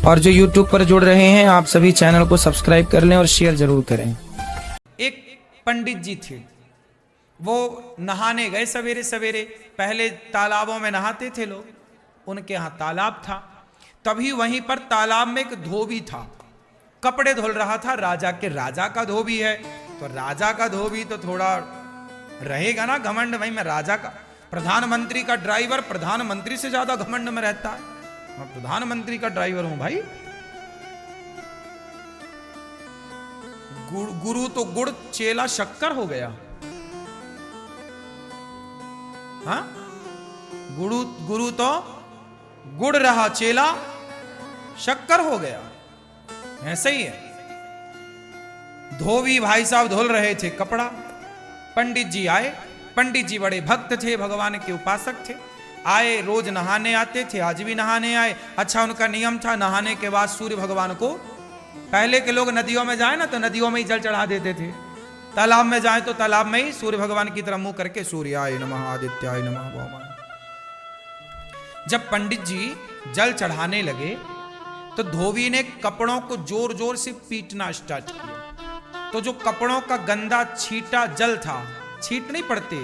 और जो YouTube पर जुड़ रहे हैं आप सभी चैनल को सब्सक्राइब कर लें और शेयर जरूर करें। एक पंडित जी थे, वो नहाने गए सवेरे सवेरे। पहले तालाबों में नहाते थे लोग, उनके यहाँ तालाब था। तभी वहीं पर तालाब में एक धोबी था, कपड़े धुल रहा था। राजा का धोबी है, तो राजा का धोबी तो थोड़ा रहेगा ना घमंड। भाई मैं राजा का, प्रधानमंत्री का ड्राइवर प्रधानमंत्री से ज्यादा घमंड में रहता है। मैं प्रधानमंत्री का ड्राइवर हूं भाई। गुरु तो गुड़, चेला शक्कर हो गया। हाँ, गुरु तो गुड़ रहा, चेला शक्कर हो गया। ऐसे ही है। धोबी भाई साहब धुल रहे थे कपड़ा, पंडित जी आए। पंडित जी बड़े भक्त थे, भगवान के उपासक थे। आए, रोज नहाने आते थे, आज भी नहाने आए। अच्छा, उनका नियम था नहाने के बाद सूर्य भगवान को, पहले के लोग नदियों में जाए ना तो नदियों में ही जल चढ़ा देते थे, तालाब में जाए तो तालाब में ही सूर्य भगवान की तरफ मुंह करके सूर्याय नमः आदित्याय नमः भौमाय। जब पंडित जी जल चढ़ाने लगे तो धोबी ने कपड़ों को जोर जोर से पीटना स्टार्ट किया। तो जो कपड़ों का गंदा छीटा जल था, छीट नहीं पड़ते,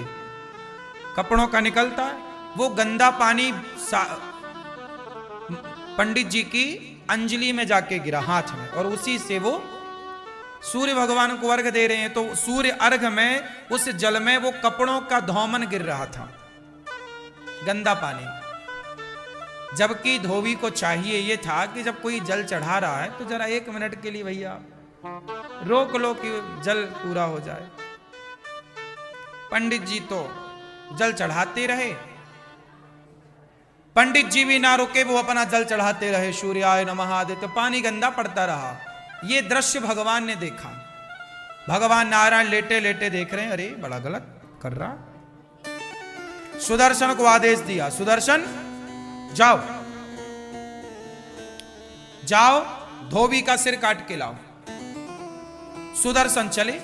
कपड़ों का निकलता है, वो गंदा पानी पंडित जी की अंजलि में जाके गिरा, हाथ में, और उसी से वो सूर्य भगवान को अर्घ दे रहे हैं। तो सूर्य अर्घ में उस जल में वो कपड़ों का धौमन गिर रहा था, गंदा पानी। जबकि धोबी को चाहिए ये था कि जब कोई जल चढ़ा रहा है तो जरा 1 मिनट के लिए भैया रोक लो कि जल पूरा हो जाए। पंडित जी तो जल चढ़ाते रहे, पंडित जी भी ना रुके, वो अपना जल चढ़ाते रहे। सूर्याय नमः आदित्य, पानी गंदा पड़ता रहा। ये दृश्य भगवान ने देखा। भगवान नारायण लेटे लेटे देख रहे हैं, अरे बड़ा गलत कर रहा। सुदर्शन को आदेश दिया, सुदर्शन जाओ जाओ धोबी का सिर काट के लाओ। सुदर्शन चले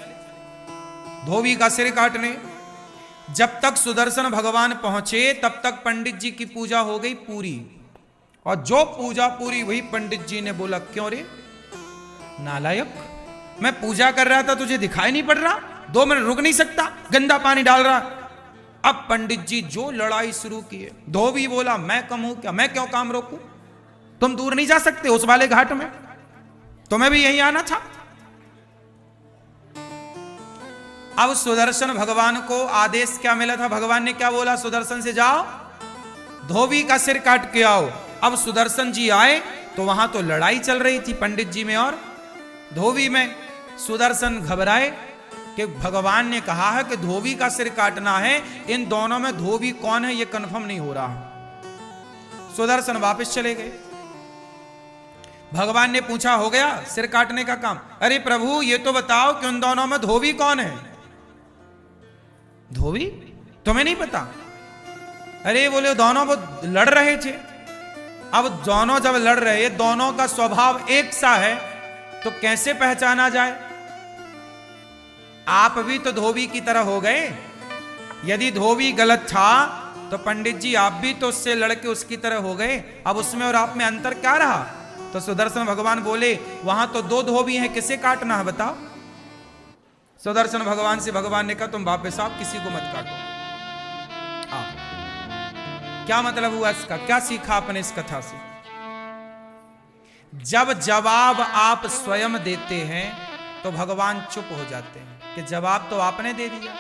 धोबी का सिर काटने। जब तक सुदर्शन भगवान पहुंचे तब तक पंडित जी की पूजा हो गई पूरी। और जो पूजा पूरी हुई, पंडित जी ने बोला, क्यों रे नालायक, मैं पूजा कर रहा था, तुझे दिखाई नहीं पड़ रहा? 2 मिनट रुक नहीं सकता? गंदा पानी डाल रहा। अब पंडित जी जो लड़ाई शुरू की है। धोबी बोला, मैं कम हूं क्या, मैं क्यों काम रोकूं? तुम दूर नहीं जा सकते उस वाले घाट में, तुम्हें भी यहीं आना था। अब सुदर्शन भगवान को आदेश क्या मिला था? भगवान ने क्या बोला? सुदर्शन से जाओ धोबी का सिर काट के आओ। अब सुदर्शन जी आए तो वहां तो लड़ाई चल रही थी पंडित जी में और धोबी में। सुदर्शन घबराए कि भगवान ने कहा है कि धोबी का सिर काटना है, इन दोनों में धोबी कौन है ये कंफर्म नहीं हो रहा। सुदर्शन वापस चले गए। भगवान ने पूछा, हो गया सिर काटने का काम? अरे प्रभु ये तो बताओ कि उन दोनों में धोबी कौन है? धोबी तुम्हें नहीं पता? अरे बोले दोनों वो लड़ रहे थे। अब दोनों जब लड़ रहे, दोनों का स्वभाव एक सा है, तो कैसे पहचाना जाए? आप भी तो धोबी की तरह हो गए। यदि धोबी गलत था तो पंडित जी आप भी तो उससे लड़के उसकी तरह हो गए। अब उसमें और आप में अंतर क्या रहा? तो सुदर्शन भगवान बोले, वहां तो 2 धोबी हैं, किसे काटना है बताओ? सुदर्शन भगवान से भगवान ने कहा, तुम वापस आओ, किसी को मत काटो। क्या मतलब हुआ इसका? क्या सीखा आपने इस कथा से? जब जवाब आप स्वयं देते हैं तो भगवान चुप हो जाते हैं कि जवाब तो आपने दे दिया।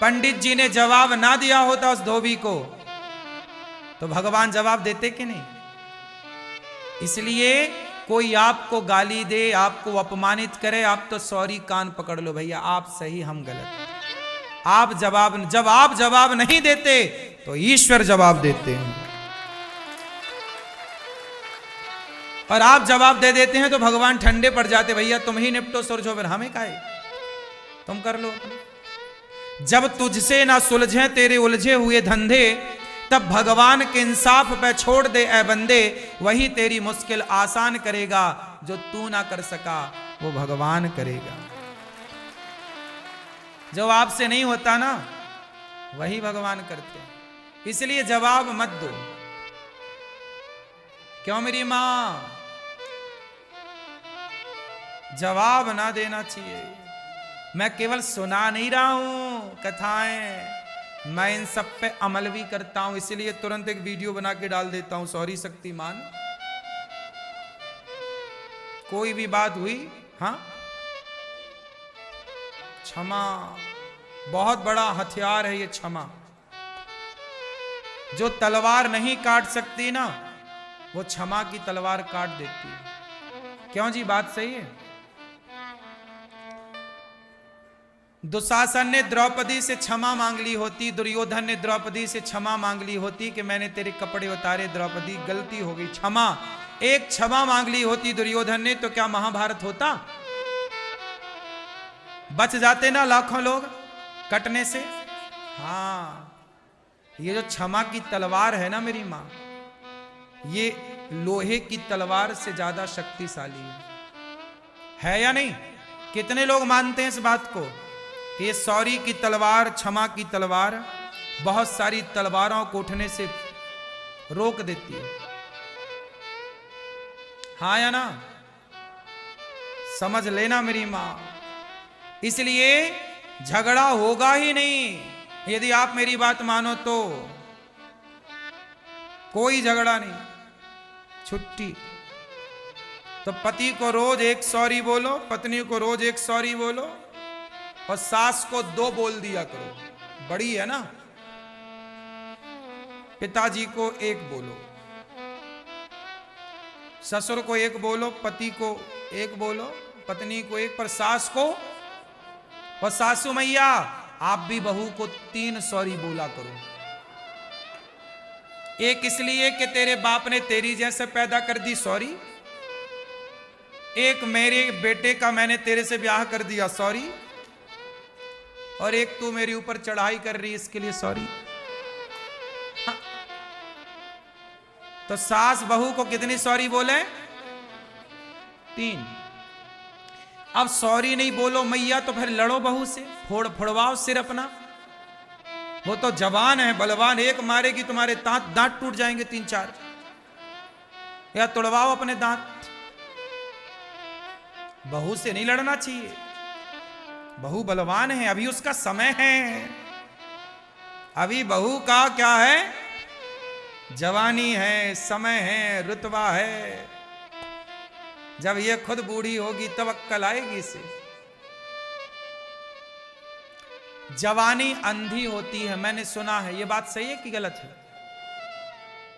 पंडित जी ने जवाब ना दिया होता उस धोबी को तो भगवान जवाब देते कि नहीं? इसलिए कोई आपको गाली दे, आपको अपमानित करे, आप तो सॉरी कान पकड़ लो, भैया आप सही हम गलत। आप जब आप जवाब नहीं देते तो ईश्वर जवाब देते हैं, और आप जवाब दे देते हैं तो भगवान ठंडे पड़ जाते, भैया तुम ही निपटो सुलझो, फिर हमें काहे, तुम कर लो। जब तुझसे ना सुलझे तेरे उलझे हुए धंधे, तब भगवान के इंसाफ पे छोड़ दे ए बंदे, वही तेरी मुश्किल आसान करेगा। जो तू ना कर सका वो भगवान करेगा। जो आपसे नहीं होता ना वही भगवान करते। इसलिए जवाब मत दो। क्यों मेरी माँ? जवाब ना देना चाहिए। मैं केवल सुना नहीं रहा हूं कथाएं, मैं इन सब पे अमल भी करता हूं, इसलिए तुरंत एक वीडियो बना के डाल देता हूं। सॉरी शक्तिमान, कोई भी बात हुई, हाँ, क्षमा बहुत बड़ा हथियार है ये क्षमा। जो तलवार नहीं काट सकती ना, वो क्षमा की तलवार काट देती है। क्यों जी, बात सही है। दुशासन ने द्रौपदी से क्षमा मांग ली होती, दुर्योधन ने द्रौपदी से क्षमा मांग ली होती कि मैंने तेरे कपड़े उतारे द्रौपदी, गलती हो गई, क्षमा। एक क्षमा मांग ली होती दुर्योधन ने, तो क्या महाभारत होता? बच जाते ना लाखों लोग कटने से। हाँ, ये जो क्षमा की तलवार है ना मेरी मां, ये लोहे की तलवार से ज्यादा शक्तिशाली है या नहीं? कितने लोग मानते हैं इस बात को कि ये सॉरी की तलवार, क्षमा की तलवार बहुत सारी तलवारों को उठने से रोक देती है। हाँ या ना? समझ लेना मेरी मां। इसलिए झगड़ा होगा ही नहीं यदि आप मेरी बात मानो तो। कोई झगड़ा नहीं, छुट्टी। तो पति को रोज एक सॉरी बोलो, पत्नी को रोज एक सॉरी बोलो, और सास को 2 बोल दिया करो, बड़ी है ना। पिताजी को 1 बोलो, ससुर को 1 बोलो, पति को 1 बोलो, पत्नी को 1, पर सास को, और सासू मैया आप भी बहू को 3 सॉरी बोला करो। एक इसलिए कि तेरे बाप ने तेरी जैसे पैदा कर दी, सॉरी। एक मेरे बेटे का मैंने तेरे से ब्याह कर दिया, सॉरी। और एक तू मेरे ऊपर चढ़ाई कर रही, इसके लिए सॉरी। हाँ। तो सास बहू को कितनी सॉरी बोले? 3। अब सॉरी नहीं बोलो मैया तो फिर लड़ो बहू से, फोड़वाओ सिर अपना। वो तो जवान है, बलवान, एक मारेगी तुम्हारे दांत टूट जाएंगे 3-4। या तोड़वाओ अपने दांत। बहू से नहीं लड़ना चाहिए, बहू बलवान है, अभी उसका समय है। अभी बहू का क्या है? जवानी है, समय है, रुतबा है। जब ये खुद बूढ़ी होगी तब अक्कल आएगी इसे। जवानी अंधी होती है, मैंने सुना है। ये बात सही है कि गलत है?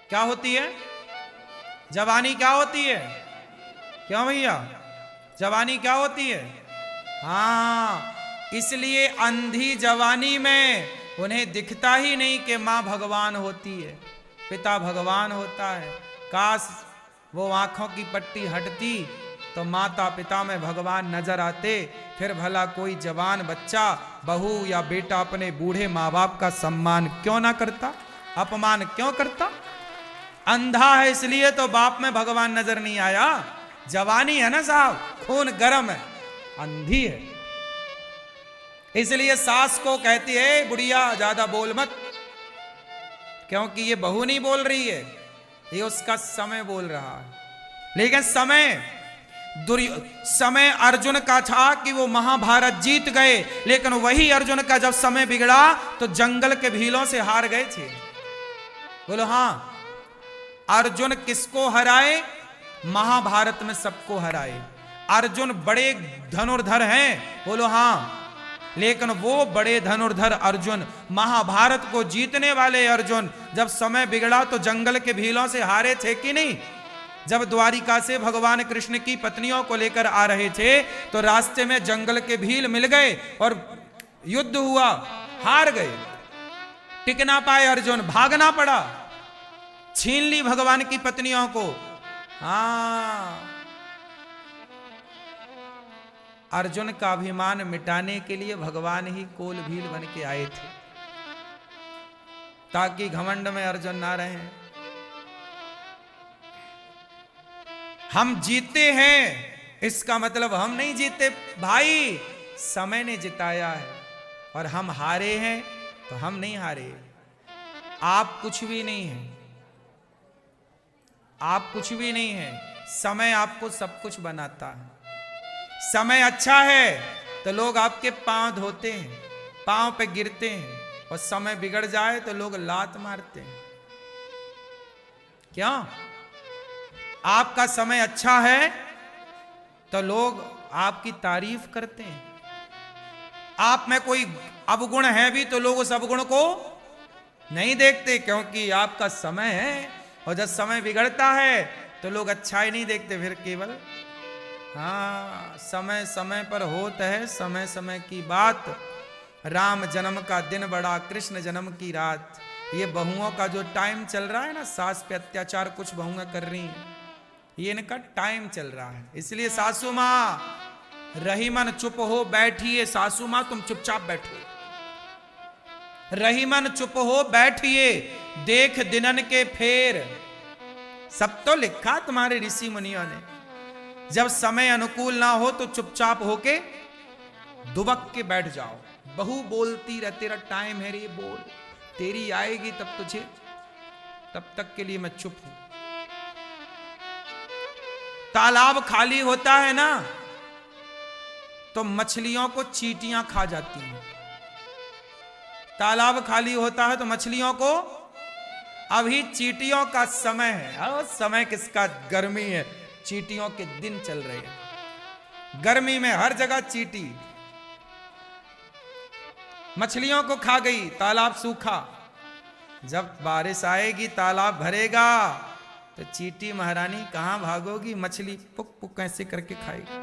क्या होती है जवानी? क्या होती है? क्यों भैया, जवानी क्या होती है? हाँ, इसलिए अंधी जवानी में उन्हें दिखता ही नहीं कि मां भगवान होती है, पिता भगवान होता है। काश वो आंखों की पट्टी हटती तो माता पिता में भगवान नजर आते, फिर भला कोई जवान बच्चा, बहू या बेटा अपने बूढ़े माँ बाप का सम्मान क्यों ना करता, अपमान क्यों करता? अंधा है इसलिए तो बाप में भगवान नजर नहीं आया। जवानी है ना साहब, खून गर्म है, अंधी है। इसलिए सास को कहती है बुढ़िया ज्यादा बोल मत, क्योंकि ये बहू नहीं बोल रही है, ये उसका समय बोल रहा है। लेकिन समय अर्जुन का था कि वो महाभारत जीत गए, लेकिन वही अर्जुन का जब समय बिगड़ा तो जंगल के भीलों से हार गए थे। बोलो हाँ, अर्जुन किसको हराए? महाभारत में सबको हराए। अर्जुन बड़े धनुर्धर हैं, बोलो हाँ, लेकिन वो बड़े धनुर्धर अर्जुन, महाभारत को जीतने वाले अर्जुन, जब समय बिगड़ा तो जंगल के भीलों से हारे थे कि नहीं? जब द्वारिका से भगवान कृष्ण की पत्नियों को लेकर आ रहे थे तो रास्ते में जंगल के भील मिल गए और युद्ध हुआ, हार गए, टिक ना पाए अर्जुन, भागना पड़ा, छीन ली भगवान की पत्नियों को। हाँ, अर्जुन का अभिमान मिटाने के लिए भगवान ही कोल भील बन के आए थे, ताकि घमंड में अर्जुन ना रहे। हम जीते हैं इसका मतलब हम नहीं जीते भाई, समय ने जिताया है, और हम हारे हैं तो हम नहीं हारे। आप कुछ भी नहीं हैं, आप कुछ भी नहीं हैं, समय आपको सब कुछ बनाता है। समय अच्छा है तो लोग आपके पांव धोते हैं, पांव पे गिरते हैं, और समय बिगड़ जाए तो लोग लात मारते हैं। क्यों? आपका समय अच्छा है तो लोग आपकी तारीफ करते हैं। आप में कोई अवगुण है भी तो लोग उस अवगुण को नहीं देखते, क्योंकि आपका समय है। और जब समय बिगड़ता है तो लोग अच्छाई नहीं देखते, फिर केवल हाँ समय समय पर होता है समय समय की बात। राम जन्म का दिन बड़ा, कृष्ण जन्म की रात। ये बहुओं का जो टाइम चल रहा है ना, सास पे अत्याचार कुछ बहुएं कर रही हैं, ये इनका टाइम चल रहा है। इसलिए सासू माँ रही मन चुप हो बैठिए, सासू माँ तुम चुपचाप बैठो, रही मन चुप हो बैठिए, देख दिनन के फेर। सब तो लिखा तुम्हारे ऋषि मुनियों ने। जब समय अनुकूल ना हो तो चुपचाप होके दुबक के बैठ जाओ। बहू बोलती रह, तेरा टाइम है रे बोल, तेरी आएगी तब तुझे, तब तक के लिए मैं चुप हूं। तालाब खाली होता है ना तो मछलियों को चींटियां खा जाती हैं। तालाब खाली होता है तो मछलियों को, अभी चींटियों का समय है। और समय किसका? गर्मी है, चींटियों के दिन चल रहे हैं। गर्मी में हर जगह चींटी, मछलियों को खा गई, तालाब सूखा। जब बारिश आएगी तालाब भरेगा तो चींटी महारानी कहां भागोगी, मछली पुक पुक कैसे करके खाएगी।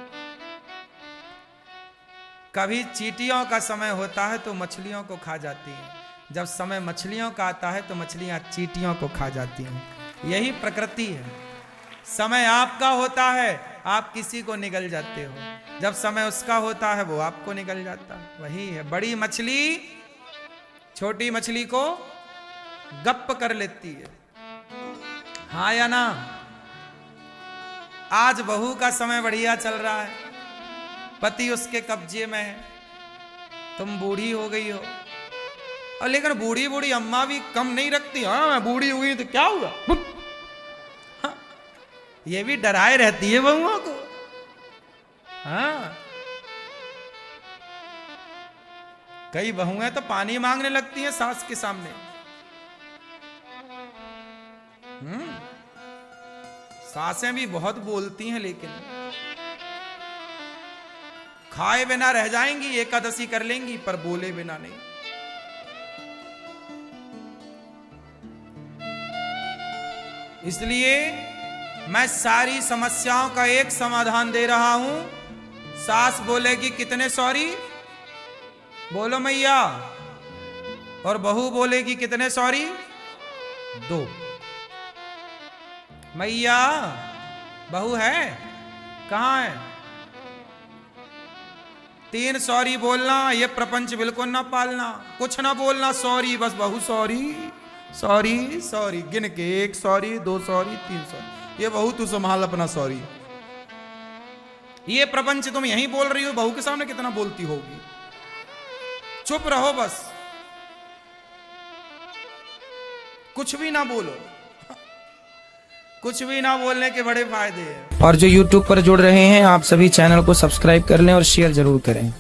कभी चींटियों का समय होता है तो मछलियों को खा जाती हैं, जब समय मछलियों का आता है तो मछलियां चींटियों को खा जाती हैं। यही प्रकृति है। समय आपका होता है आप किसी को निगल जाते हो, जब समय उसका होता है वो आपको निगल जाता है। वही है, बड़ी मछली छोटी मछली को गप्प कर लेती है, हाँ या ना। आज बहू का समय बढ़िया चल रहा है, पति उसके कब्जे में है, तुम बूढ़ी हो गई हो। और लेकिन बूढ़ी बूढ़ी अम्मा भी कम नहीं रखती। हाँ मैं बूढ़ी हुई तो क्या हुआ, हाँ, ये भी डराए रहती है बहुओं को। हाँ कई बहुएं तो पानी मांगने लगती हैं सास के सामने। सासें भी बहुत बोलती हैं, लेकिन खाए बिना रह जाएंगी, एकादशी कर लेंगी, पर बोले बिना नहीं। इसलिए मैं सारी समस्याओं का एक समाधान दे रहा हूं। सास बोलेगी कितने सॉरी, बोलो मैया, और बहू बोलेगी कितने सॉरी, 2। मैया बहू है कहां है, 3 सॉरी बोलना, ये प्रपंच बिल्कुल ना पालना, कुछ ना बोलना, सॉरी बस। बहू सॉरी सॉरी सॉरी, गिन के 1 सॉरी 2 सॉरी 3 सॉरी। ये बहू तू संभाल अपना सॉरी। ये प्रपंच तुम यहीं बोल रही हो, बहू के सामने कितना बोलती होगी। चुप रहो बस, कुछ भी ना बोलो। कुछ भी ना बोलने के बड़े फायदे हैं। और जो YouTube पर जुड़ रहे हैं आप सभी चैनल को सब्सक्राइब कर लें और शेयर जरूर करें।